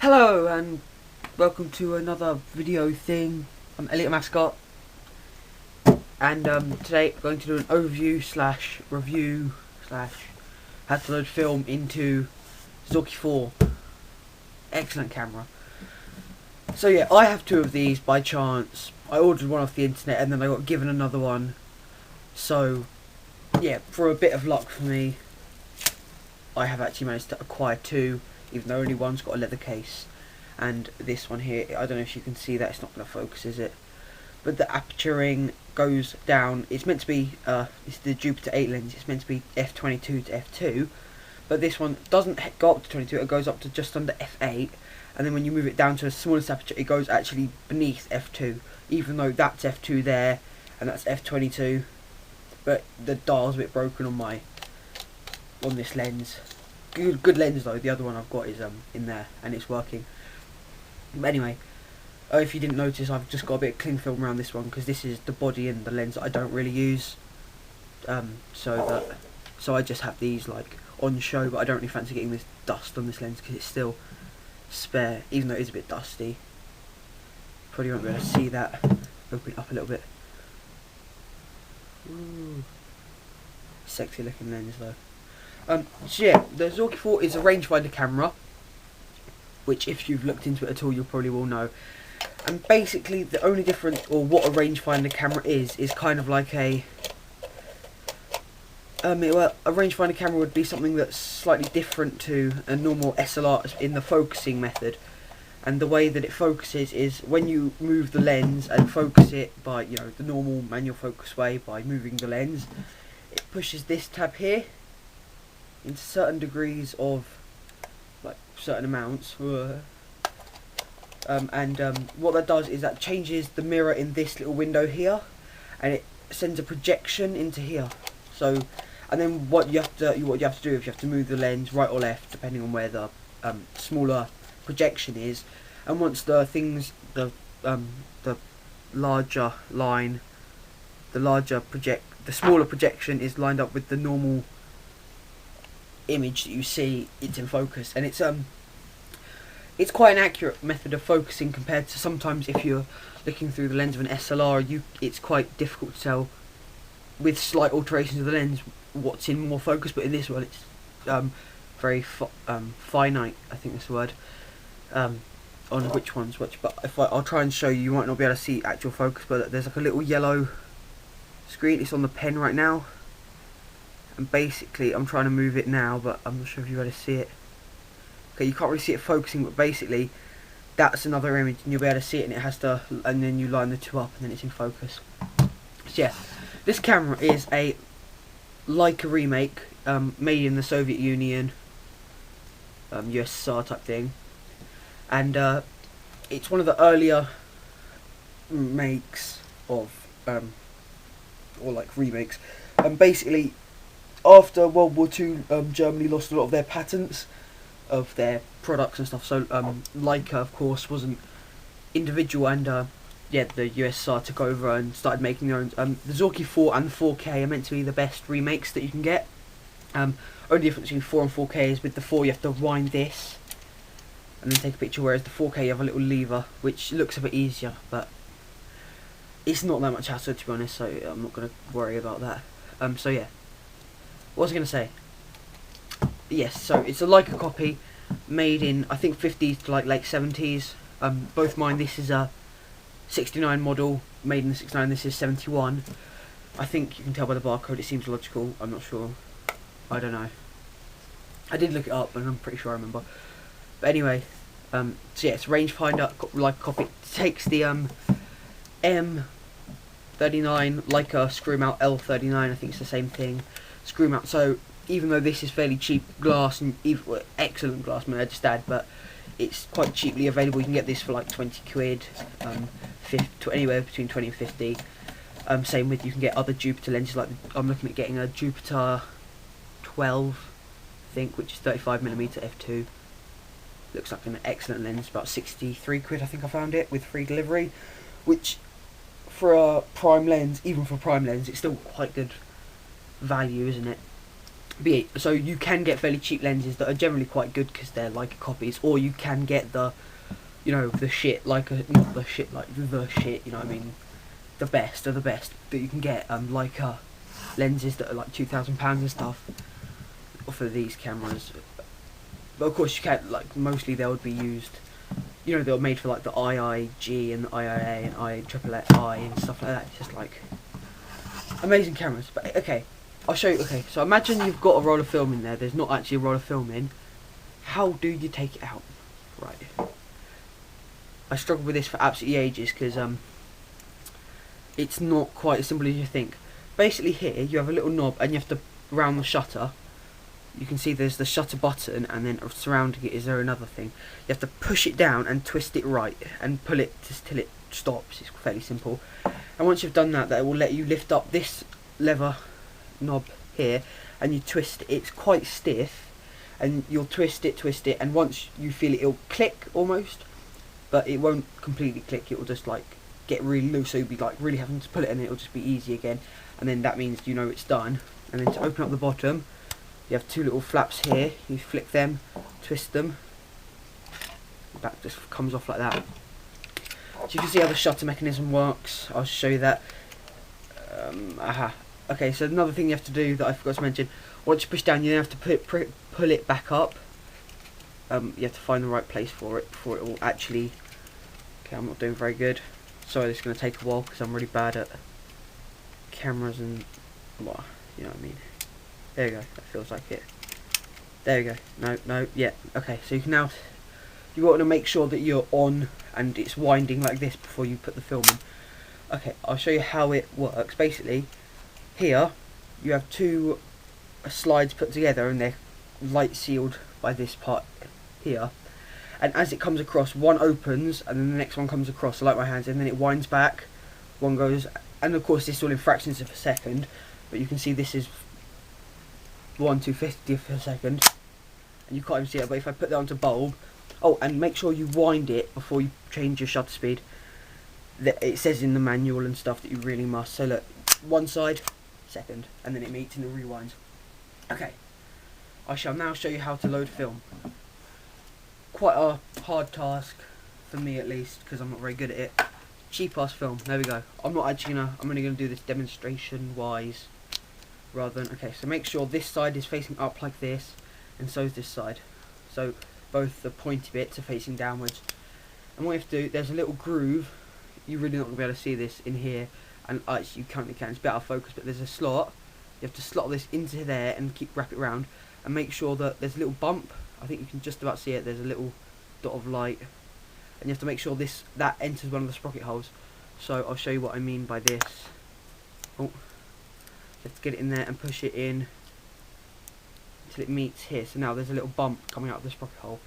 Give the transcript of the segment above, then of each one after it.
Hello and welcome to another video thing. I'm Elliot Mascot, and today I'm going to do an overview slash review slash how to load film into Zorki 4. Excellent camera. So yeah, I have two of these by chance. I ordered one off the internet and then I got given another one. So yeah, for a bit of luck for me, I have actually managed to acquire two, even though only one's got a leather case. And this one here, I don't know if you can see that, it's not going to focus, is it? But the aperturing goes down. It's meant to be, it's the Jupiter 8 lens, it's meant to be f22 to f2. But this one doesn't go up to 22, it goes up to just under f8. And then when you move it down to the smallest aperture, it goes actually beneath f2. Even though that's f2 there, and that's f22. But the dial's a bit broken on this lens. Good lens though. The other one I've got is in there and it's working. But anyway, if you didn't notice, I've just got a bit of cling film around this one because this is the body and the lens that I don't really use. So I just have these like on show, but I don't really fancy getting this dust on this lens because it's still spare, even though it is a bit dusty. Probably won't be able to see that. Open it up a little bit. Ooh. Sexy looking lens though. So yeah, the Zorki 4 is a rangefinder camera, which if you've looked into it at all, you probably will know. And basically, the only difference, or what a rangefinder camera is kind of like a rangefinder camera would be something that's slightly different to a normal SLR in the focusing method. And the way that it focuses is when you move the lens and focus it by, the normal manual focus way by moving the lens, it pushes this tab here into certain degrees of, like, certain amounts. What that does is that changes the mirror in this little window here, and it sends a projection into here. So, and then what you have to do is you have to move the lens right or left depending on where the smaller projection is. And once the larger line, the smaller projection is lined up with the normal image that you see, it's in focus. And it's quite an accurate method of focusing compared to sometimes if you're looking through the lens of an SLR, it's quite difficult to tell with slight alterations of the lens what's in more focus. But in this one, it's very finite, I think that's the word, on which one's which. But if I'll try and show you, you might not be able to see actual focus, but there's like a little yellow screen. It's on the pen right now. And basically, I'm trying to move it now, but I'm not sure if you're able to see it. Okay, you can't really see it focusing, but basically, that's another image, and you'll be able to see it, and it has to, and then you line the two up, and then it's in focus. So yeah, this camera is a Leica remake, made in the Soviet Union, USSR type thing, and it's one of the earlier makes of, or like remakes, and basically, after World War II, Germany lost a lot of their patents of their products and stuff. So Leica, of course, wasn't individual, and the USSR took over and started making their own. The Zorki 4 and 4K are meant to be the best remakes that you can get. Only difference between 4 and 4K is with the 4 you have to wind this and then take a picture, whereas the 4K you have a little lever, which looks a bit easier, but it's not that much hassle, to be honest. So I'm not going to worry about that. So yeah. What was I going to say? Yes, so it's a Leica copy made in, I think, 50s to like late 70s. Both mine, this is a 69 model, made in the 69, this is 71. I think you can tell by the barcode, it seems logical, I'm not sure. I don't know. I did look it up and I'm pretty sure I remember. But anyway, so yeah, it's a rangefinder, Leica copy. It takes the M39 Leica screw mount L39, I think it's the same thing. Screw mount. So even though this is fairly cheap glass and excellent glass, may I just add, but it's quite cheaply available. You can get this for like 20 quid, anywhere between 20 and 50. Same with, you can get other Jupiter lenses, like I'm looking at getting a Jupiter 12, I think, which is 35mm f2. Looks like an excellent lens, about 63 quid I think I found it, with free delivery, which for a prime lens, even for prime lens, it's still quite good value, isn't it? So you can get fairly cheap lenses that are generally quite good because they're Leica copies, or you can get the, you know, the shit, like not the shit, like the shit, you know what I mean, the best of the best that you can get, Leica lenses that are like £2,000 and stuff for these cameras. But of course you can't, like, mostly they would be used, you know, they were made for like the IIG and the IIA and IIII and stuff like that. It's just like amazing cameras. But okay, I'll show you. Okay, so imagine you've got a roll of film in there. There's not actually a roll of film in. How do you take it out? Right. I struggled with this for absolutely ages because it's not quite as simple as you think. Basically here you have a little knob and you have to round the shutter. You can see there's the shutter button, and then surrounding it is there another thing. You have to push it down and twist it right and pull it just till it stops. It's fairly simple. And once you've done that, that will let you lift up this lever knob here, and you twist it. It's quite stiff, and you'll twist it, and once you feel it, it'll click almost, but it won't completely click. It will just like get really loose, so you'll be like really having to pull it, and it'll just be easy again. And then that means you know it's done. And then to open up the bottom, you have two little flaps here. You flick them, twist them. The back just comes off like that. So you can see how the shutter mechanism works. I'll show you that. Okay, so another thing you have to do that I forgot to mention. Once you push down, you then have to pull it back up. You have to find the right place for it before it will actually... Okay, I'm not doing very good. Sorry, this is going to take a while because I'm really bad at cameras and... Well, you know what I mean. There you go, that feels like it. There you go. No, yeah. Okay, so you can now... You want to make sure that you're on and it's winding like this before you put the film in. Okay, I'll show you how it works. Basically, here you have two slides put together and they're light sealed by this part here. And as it comes across, one opens and then the next one comes across, like my hands, and then it winds back. One goes, and of course this is all in fractions of a second, but you can see this is 1/250th of a second, and you can't even see it. But if I put that onto bulb, oh, and make sure you wind it before you change your shutter speed. It says in the manual and stuff that you really must. So look, one side, second, and then it meets and it rewinds. Okay, I shall now show you how to load film. Quite a hard task for me, at least, because I'm not very good at it. Cheap ass film. There we go. I'm only gonna do this demonstration wise, rather than... Okay, so make sure this side is facing up like this, and so is this side. So both the pointy bits are facing downwards. And what you have to do, there's a little groove. You're really not going to be able to see this in here, and actually you currently can, it's a bit out of focus, but there's a slot. You have to slot this into there and wrap it around, and make sure that there's a little bump. I think you can just about see it. There's a little dot of light, and you have to make sure that enters one of the sprocket holes. So I'll show you what I mean by this. Oh, you have to get it in there and push it in until it meets here. So now there's a little bump coming out of the sprocket hole.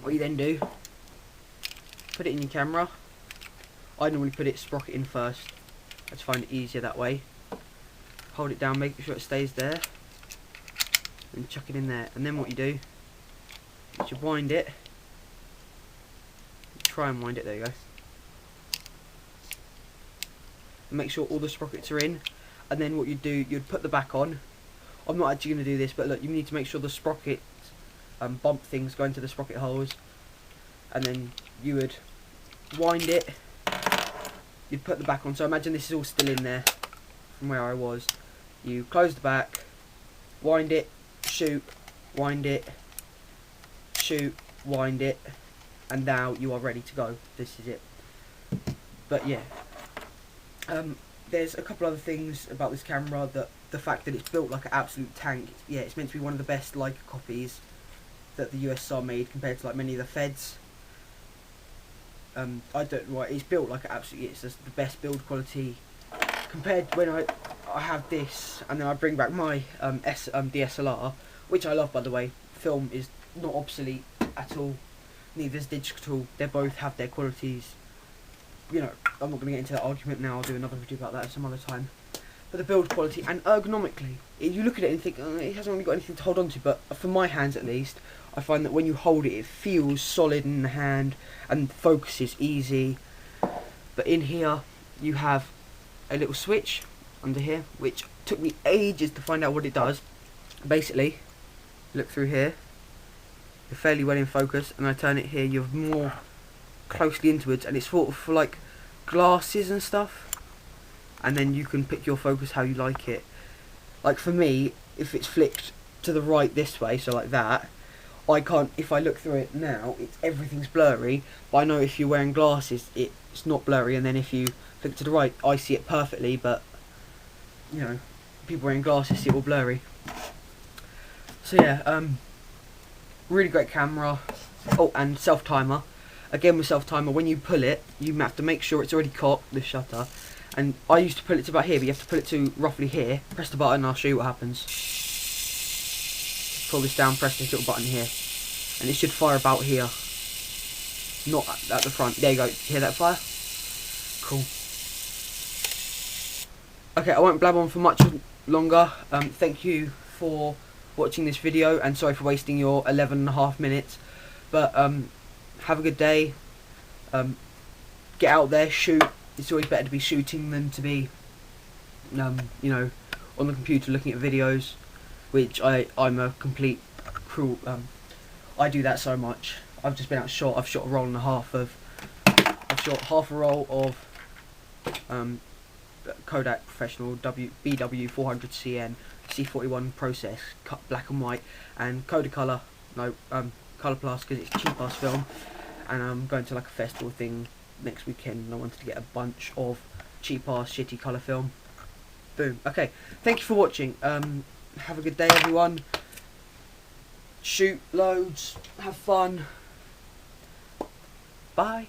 What you then do, put it in your camera. I normally put it sprocket in first. I just find it easier that way. Hold it down, make sure it stays there, and chuck it in there. And then what you do is you wind it. Try and wind it. There you go. And make sure all the sprockets are in. And then what you do, you'd put the back on. I'm not actually going to do this, but look, you need to make sure the sprocket bump things go into the sprocket holes, and then you would wind it. You'd put the back on. So imagine this is all still in there from where I was. You close the back, wind it, shoot, wind it, shoot, wind it, and now you are ready to go. This is it. But yeah, there's a couple other things about this camera. That the fact that it's built like an absolute tank. Yeah, it's meant to be one of the best Leica copies that the USSR made compared to like many of the Feds. I don't know why it's built like absolutely. It's just the best build quality compared when I have this and then I bring back my DSLR, which I love, by the way. Film is not obsolete at all. Neither is digital. They both have their qualities. You know, I'm not going to get into that argument now. I'll do another video about that some other time. But the build quality and ergonomically, you look at it and think, oh, it hasn't really got anything to hold on to. But for my hands, at least, I find that when you hold it, it feels solid in the hand and focus is easy. But in here, you have a little switch under here, which took me ages to find out what it does. basically, look through here, you're fairly well in focus, and I turn it here, you're more closely into it, and it's sort of for like glasses and stuff, and then you can pick your focus how you like it. Like for me, if it's flicked to the right this way, so like that, I can't, if I look through it now, everything's blurry, but I know if you're wearing glasses, it's not blurry, and then if you flick to the right, I see it perfectly, but, you know, people wearing glasses see it all blurry. So yeah, really great camera. Oh, and self-timer. Again with self-timer, when you pull it, you have to make sure it's already cocked, the shutter. And I used to pull it to about here, but you have to pull it to roughly here. Press the button and I'll show you what happens. Pull this down, press this little button here. And it should fire about here. Not at the front. There you go. Hear that fire? Cool. Okay, I won't blab on for much longer. Thank you for watching this video, and sorry for wasting your 11.5 minutes. But have a good day. Get out there, shoot. It's always better to be shooting than to be, you know, on the computer looking at videos, which I'm a complete cruel. I do that so much. I've just been out shot. I've shot a roll and a half of. I've shot half a roll of Kodak Professional BW 400CN C41 process, cut black and white, and Kodacolor, no, Colour Plus, because it's cheap ass film, and I'm going to like a festival thing next weekend, and I wanted to get a bunch of cheap ass shitty colour film. Boom. Okay, thank you for watching. Have a good day, everyone. Shoot loads, have fun. Bye.